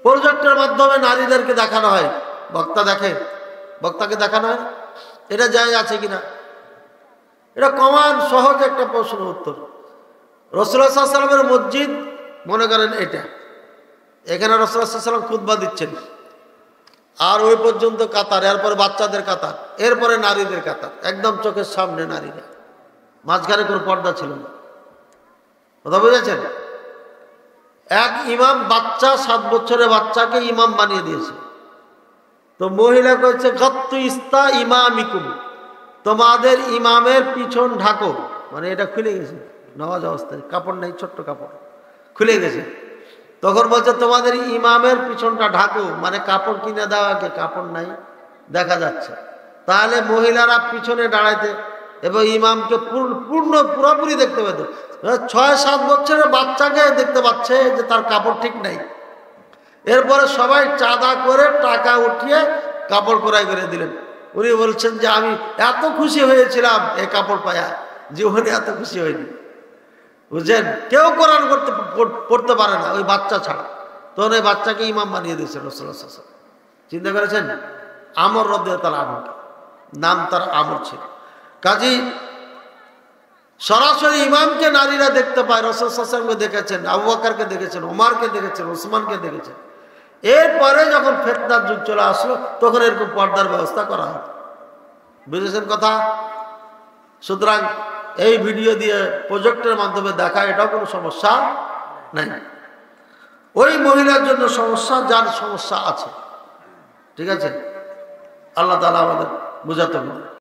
প্রজেক্টের মাধ্যমে নারীদেরকে দেখানো হয়, বক্তা দেখে, বক্তাকে দেখানো হয়, এটা জায়েজ আছে কিনা? এটা কমান সহজ একটা প্রশ্ন উত্তর। রাসূলুল্লাহ সাল্লাল্লাহু আলাইহি ওয়াসাল্লামের মসজিদ মনে করেন এটা, এখানে রাসূলুল্লাহ সাল্লাল্লাহু আলাইহি ওয়াসাল্লাম খুতবা দিচ্ছেন, আর ওই পর্যন্ত কাতার, এরপরে বাচ্চাদের কাতার, এরপরে নারীদের কাতার, একদম চোখের সামনে নারীরা, মাঝখানে কোনো পর্দা ছিল না। কথা বুঝেছেন? এক ইমাম বাচ্চা, 7 বছরের বাচ্চাকে ইমাম বানিয়ে দিয়েছে। তো মহিলা কইছে গাত্তু ইস্তা ইমামিকুম, তোমাদের ইমামের পিছন ঢাকো, মানে এটা খুলে গেছে নামাজ অবস্থায়, কাপড় নাই, ছোট্ট কাপড় খুলে গেছে। তখন বলছে তোমাদের ইমামের পিছনটা ঢাকো, মানে কাপড় কিনে দেওয়াকে, কাপড় নাই, দেখা যাচ্ছে। তাহলে মহিলারা পিছনে দাঁড়াইতে এবং ইমামকে পুরোপুরি দেখতে পেত। 6-7 বছরের বাচ্চাকে দেখতে পাচ্ছে যে তার কাপড় ঠিক নাই। এরপরে সবাই চাঁদা করে টাকা উঠিয়ে কাপড় ক্রয় করে দিলেন। উনি বলছেন যে আমি এত খুশি হয়েছিলাম এই কাপড় পায়া, জীবনে এত খুশি হয়নি। বুঝছেন? কেউ কোরআন পড়তে পারে না ওই বাচ্চা ছাড়া। তখন ওই বাচ্চাকে ইমাম বানিয়ে দিয়েছে রাসূলুল্লাহ সাল্লাল্লাহু আলাইহি ওয়াসাল্লাম। চিন্তা করেছেন? আমর রাদিয়াল্লাহু আনহু, নাম তার আমর ছিল। কাজী সরাসরি ইমামকে নারীরা দেখতে পায়। রাসূল সাল্লাল্লাহু আলাইহি ওয়াসাল্লামকে দেখেছেন, আবু বকরকে দেখেছেন, ওমরকে দেখেছেন, ওসমানকে দেখেছেন। এরপরে যখন ফিতনার যুগ চলে আসলো তখন এরকম পর্দার ব্যবস্থা করা হয়। বুঝেছেন কথা? সুতরাং এই ভিডিও দিয়ে প্রজেক্টের মাধ্যমে দেখা, এটাও কোনো সমস্যা নাই। ওই মহিলার জন্য সমস্যা যার সমস্যা আছে। ঠিক আছে? আল্লাহ তাআলা আমাদের বুঝাতে পারে।